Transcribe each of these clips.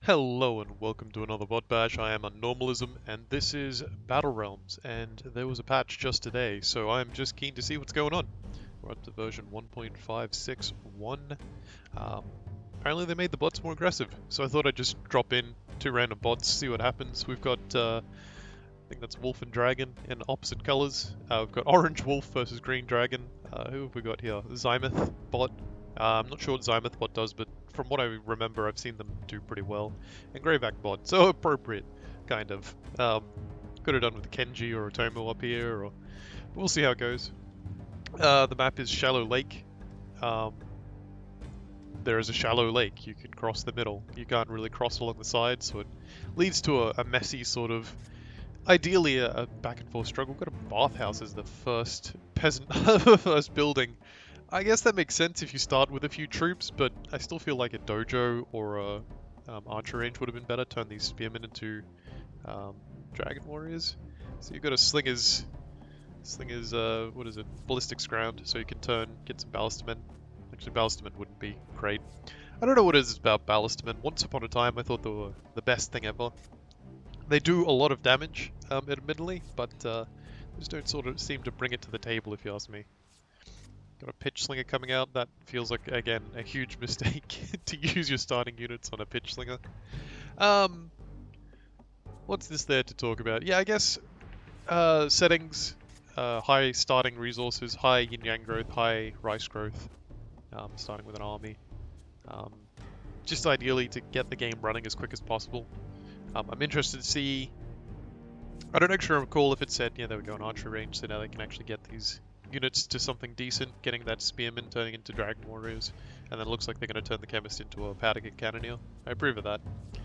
Hello and welcome to another Bot Bash. I am Unnormalism and this is Battle Realms, and there was a patch just today, so I'm just keen to see what's going on. We're up to version 1.561. Apparently they made the bots more aggressive, so I thought I'd just drop in two random bots, see what happens. We've got, I think that's Wolf and Dragon in opposite colors. We've got Orange Wolf versus Green Dragon. Who have we got here? Zymoth bot. I'm not sure what Zymoth bot does, but from what I remember, I've seen them do pretty well. And Greyback bot, so appropriate, kind of. Could have done with Kenji or Otomo up here, or we'll see how it goes. The map is Shallow Lake. There is a shallow lake. You can cross the middle. You can't really cross along the sides, so it leads to a messy sort of, ideally a back and forth struggle. We've got a bathhouse as the first peasant, first building. I guess that makes sense if you start with a few troops, but I still feel like a dojo or a archer range would have been better. Turn these spearmen into dragon warriors. So you've got a slinger's what is it? Ballistics ground, so you can get some ballistermen. Actually, ballistermen wouldn't be great. I don't know what it is about ballistermen. Once upon a time, I thought they were the best thing ever. They do a lot of damage, admittedly, but just don't sort of seem to bring it to the table, if you ask me. Got a pitch slinger coming out. That feels like, again, a huge mistake to use your starting units on a pitch slinger. What's this there to talk about? Yeah, I guess settings, high starting resources, high yin-yang growth, high rice growth, starting with an army. Just ideally to get the game running as quick as possible. I'm interested to see... I don't actually recall if it said, yeah, they would go on archery range, so now they can actually get these units to something decent, getting that spearman turning into dragon warriors, and then it looks like they're going to turn the chemist into a powder keg cannoneer. I approve of that. But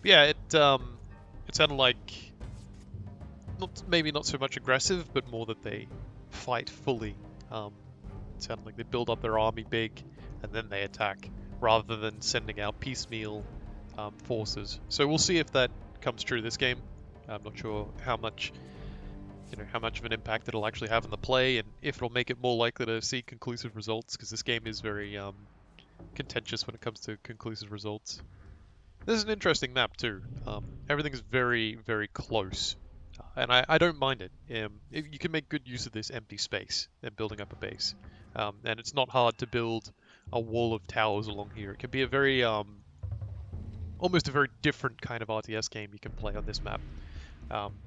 yeah, it sounded like maybe not so much aggressive, but more that they fight fully. It sounded like they build up their army big and then they attack, rather than sending out piecemeal forces. So we'll see if that comes true this game. I'm not sure how much of an impact it'll actually have on the play, and if it'll make it more likely to see conclusive results, because this game is very contentious when it comes to conclusive results. This is an interesting map too. Everything is very, very close, and I don't mind it. You can make good use of this empty space and building up a base, and it's not hard to build a wall of towers along here. It can be a very almost a very different kind of RTS game you can play on this map.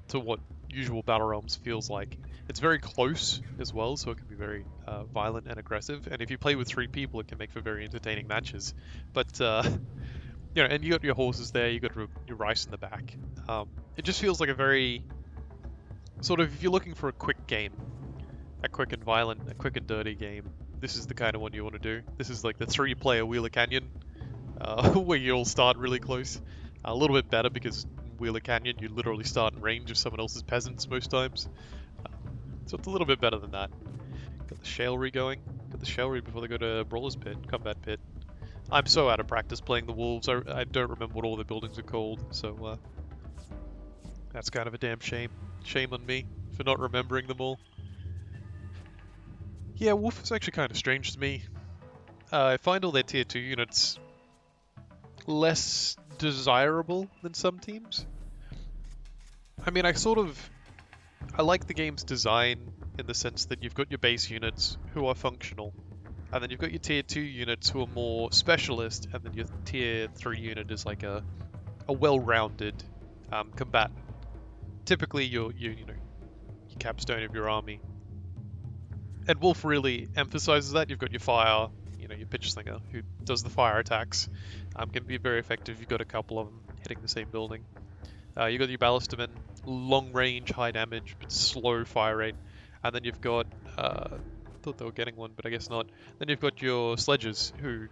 To what usual Battle Realms feels like. It's very close as well, so it can be very violent and aggressive. And if you play with 3 people, it can make for very entertaining matches. But and you got your horses there, you got your rice in the back. It just feels like a very sort of, if you're looking for a quick game, a quick and violent, a quick and dirty game, this is the kind of one you want to do. This is like the 3-player Wheeler Canyon, where you all start really close. A little bit better because Wheeler Canyon, you literally start in range of someone else's peasants most times. So it's a little bit better than that. Got the Shalery going. Got the Shalery before they go to Brawler's Pit, Combat Pit. I'm so out of practice playing the Wolves, I don't remember what all the buildings are called, so that's kind of a damn shame. Shame on me for not remembering them all. Yeah, Wolf is actually kind of strange to me. I find all their tier 2 units less desirable than some teams. I mean, I like the game's design in the sense that you've got your base units who are functional, and then you've got your tier 2 units who are more specialist, and then your tier 3 unit is like a well-rounded combatant. Typically your capstone of your army. And Wolf really emphasizes that. You've got your fire, your pitch slinger who does the fire attacks. Can be very effective. You've got a couple of them hitting the same building. You've got your ballistermen, long range, high damage, but slow fire rate. And then you've got, thought they were getting one, but I guess not. Then you've got your sledges, who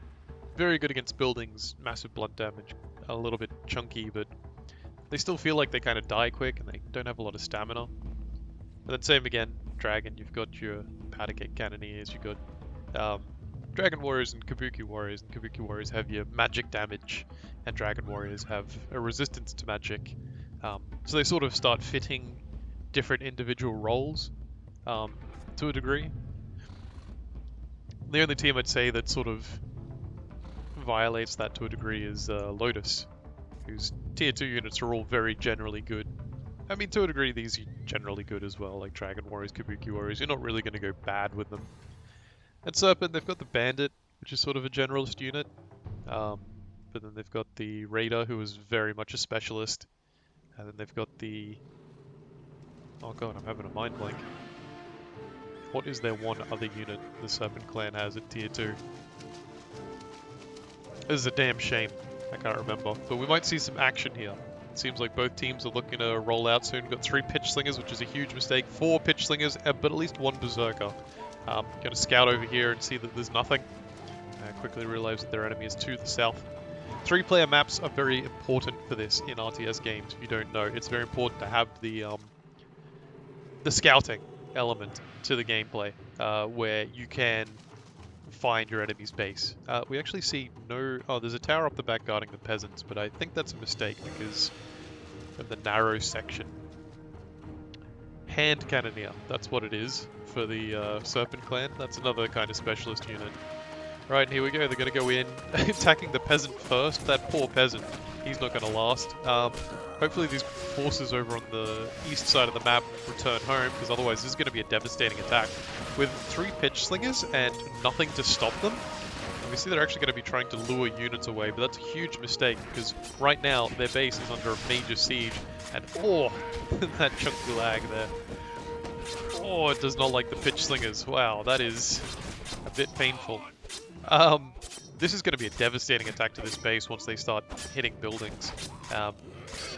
very good against buildings, massive blunt damage, a little bit chunky, but they still feel like they kind of die quick and they don't have a lot of stamina. And then same again, dragon, you've got your powder keg cannoneers, you've got Dragon Warriors and Kabuki Warriors, and Kabuki Warriors have your magic damage, and Dragon Warriors have a resistance to magic. So they sort of start fitting different individual roles to a degree. The only team I'd say that sort of violates that to a degree is Lotus, whose tier 2 units are all very generally good. I mean, to a degree, these are generally good as well, like Dragon Warriors, Kabuki Warriors. You're not really going to go bad with them. And Serpent, they've got the Bandit, which is sort of a generalist unit. But then they've got the Raider, who is very much a specialist. And then they've got the... Oh god, I'm having a mind blank. What is their one other unit the Serpent Clan has at tier 2? This is a damn shame. I can't remember. But we might see some action here. It seems like both teams are looking to roll out soon. We've got 3 Pitch Slingers, which is a huge mistake. 4 Pitch Slingers, but at least 1 Berserker. Going to scout over here and see that there's nothing. Quickly realize that their enemy is to the south. 3-player maps are very important for this in RTS games, if you don't know. It's very important to have the scouting element to the gameplay, where you can find your enemy's base. We actually see no... Oh, there's a tower up the back guarding the peasants, but I think that's a mistake because of the narrow section. Hand Cannoneer, that's what it is for the Serpent Clan. That's another kind of specialist unit. Right, here we go. They're going to go in, attacking the peasant first. That poor peasant, he's not going to last. Hopefully these forces over on the east side of the map return home, because otherwise this is going to be a devastating attack. With 3 Pitch Slingers and nothing to stop them, we see they're actually going to be trying to lure units away, but that's a huge mistake, because right now their base is under a major siege, and oh, that chunky lag there. Oh, it does not like the Pitch Slingers. Wow, that is a bit painful. This is going to be a devastating attack to this base once they start hitting buildings.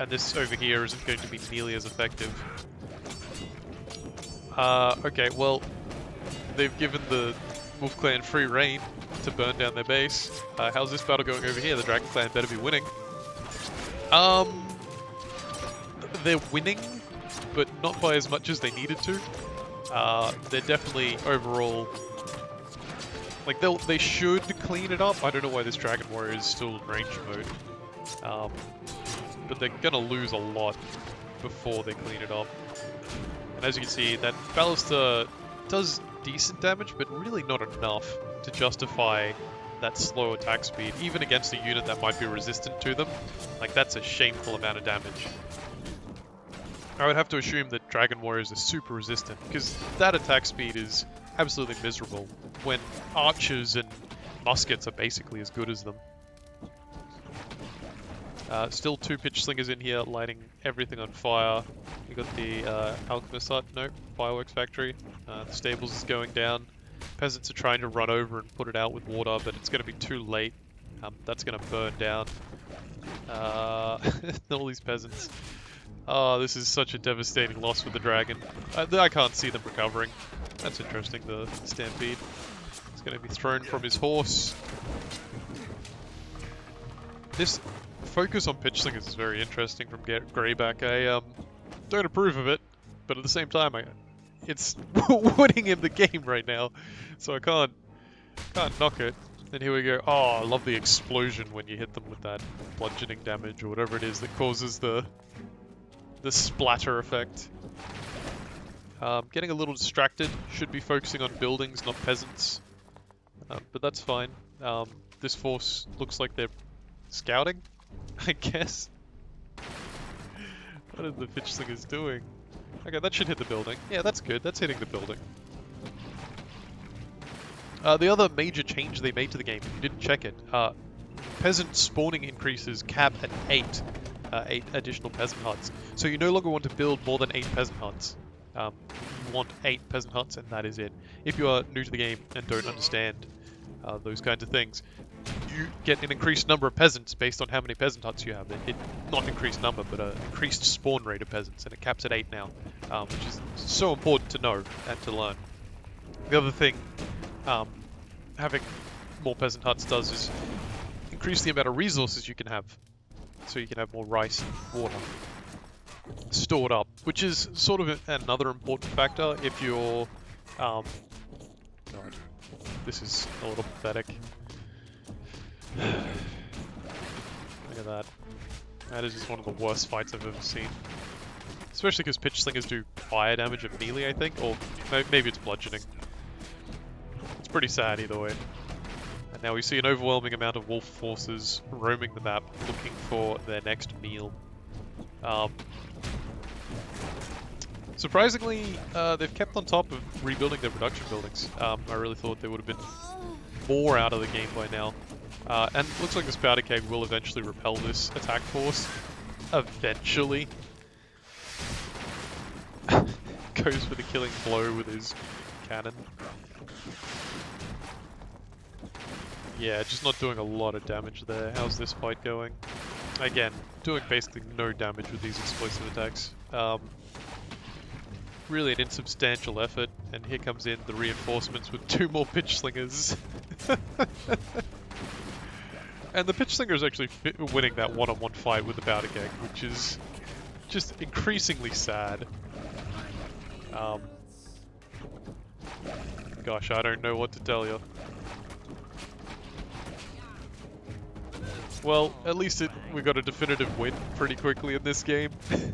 And this over here isn't going to be nearly as effective. Okay, well, they've given the Wolf Clan free reign to burn down their base. How's this battle going over here? The Dragon Clan better be winning. They're winning, but not by as much as they needed to. They're definitely overall... Like, they should clean it up. I don't know why this Dragon Warrior is still in range mode. But they're gonna lose a lot before they clean it up. And as you can see, that Ballista does decent damage, but really not enough to justify that slow attack speed, even against a unit that might be resistant to them. Like, that's a shameful amount of damage. I would have to assume that Dragon Warriors are super resistant, because that attack speed is absolutely miserable when archers and muskets are basically as good as them. Still 2 Pitch Slingers in here, lighting everything on fire. We got the Alchemist Hut, no, Fireworks Factory. The stables is going down. Peasants are trying to run over and put it out with water, but it's going to be too late. That's going to burn down. All these peasants. Oh, this is such a devastating loss for the dragon. I can't see them recovering. That's interesting, the stampede. He's going to be thrown from his horse. This focus on Pitch Slingers is very interesting from Greyback. I don't approve of it, but at the same time, it's winning in the game right now, so I can't knock it. And here we go. Oh, I love the explosion when you hit them with that bludgeoning damage or whatever it is that causes the splatter effect. Getting a little distracted. Should be focusing on buildings, not peasants. But that's fine. This force looks like they're scouting, I guess. What are the Pitch Slingers doing? Okay, that should hit the building. Yeah, that's good. That's hitting the building. The other major change they made to the game, if you didn't check it, peasant spawning increases cap at 8. 8 additional peasant huts. So you no longer want to build more than 8 peasant huts. You want 8 peasant huts and that is it. If you are new to the game and don't understand those kinds of things, you get an increased number of peasants based on how many peasant huts you have. Not increased number, but an increased spawn rate of peasants, and it caps at 8 now, which is so important to know and to learn. The other thing having more peasant huts does is increase the amount of resources you can have. So you can have more rice and water stored up, which is sort of another important factor if you're... God, this is a little pathetic. Look at that. That is just one of the worst fights I've ever seen. Especially because Pitch Slingers do fire damage at melee, I think, or maybe it's bludgeoning. It's pretty sad either way. And now we see an overwhelming amount of wolf forces roaming the map, looking for their next meal. Surprisingly, they've kept on top of rebuilding their production buildings. I really thought they would have been more out of the game by now. And it looks like this powder keg will eventually repel this attack force. Eventually. Goes for the killing blow with his cannon. Yeah, just not doing a lot of damage there. How's this fight going? Again, doing basically no damage with these explosive attacks. Really an insubstantial effort, and here comes in the reinforcements with 2 more pitch slingers. And the pitch slinger is actually winning that one-on-one fight with the powder keg, which is just increasingly sad. Gosh, I don't know what to tell you. Well, at least we got a definitive win pretty quickly in this game. At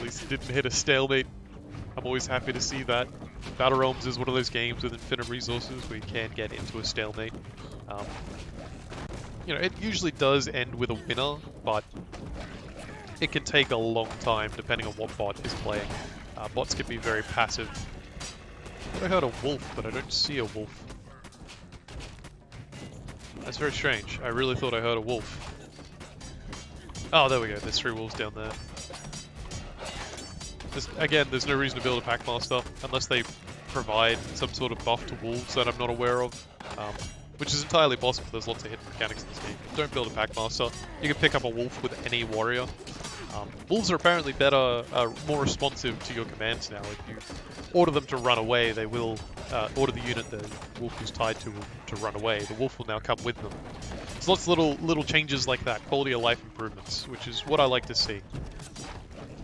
least it didn't hit a stalemate. I'm always happy to see that. Battle Realms is one of those games with infinite resources where you can get into a stalemate. You know, it usually does end with a winner, but it can take a long time depending on what bot is playing. Bots can be very passive. I heard a wolf, but I don't see a wolf. That's very strange. I really thought I heard a wolf. Oh, there we go. There's 3 wolves down there. Again, there's no reason to build a Packmaster unless they provide some sort of buff to wolves that I'm not aware of. Which is entirely possible. There's lots of hidden mechanics in this game. Don't build a Packmaster. You can pick up a wolf with any warrior. Wolves are apparently better, more responsive to your commands now. If you order them to run away, they will order the unit the wolf is tied to run away. The wolf will now come with them. There's lots of little changes like that, quality of life improvements, which is what I like to see.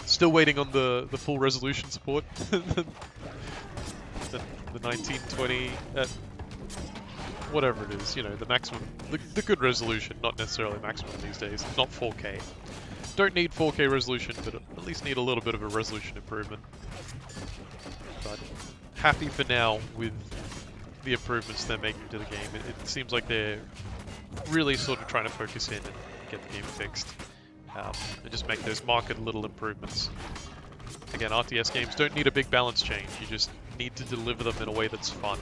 Still waiting on the full resolution support. the 1920, whatever it is, you know, the maximum, the good resolution, not necessarily maximum these days, not 4K. Don't need 4K resolution, but at least need a little bit of a resolution improvement. But happy for now with the improvements they're making to the game. It seems like they're really sort of trying to focus in and get the game fixed. And just make those marked little improvements. Again, RTS games don't need a big balance change, you just need to deliver them in a way that's fun.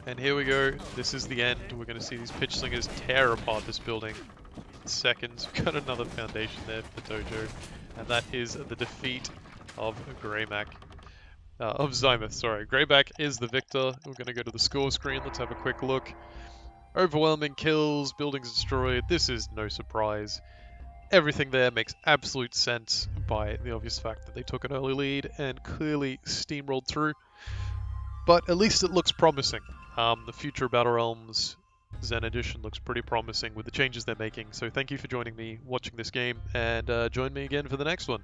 And here we go, this is the end. We're going to see these pitch slingers tear apart this building in seconds. We've got another foundation there for the dojo, and that is the defeat of of Zymoth, sorry. Greyback is the victor. We're going to go to the score screen, let's have a quick look. Overwhelming kills, buildings destroyed, this is no surprise. Everything there makes absolute sense by the obvious fact that they took an early lead and clearly steamrolled through. But at least it looks promising. The future of Battle Realms Zen Edition looks pretty promising with the changes they're making. So thank you for joining me watching this game, and join me again for the next one.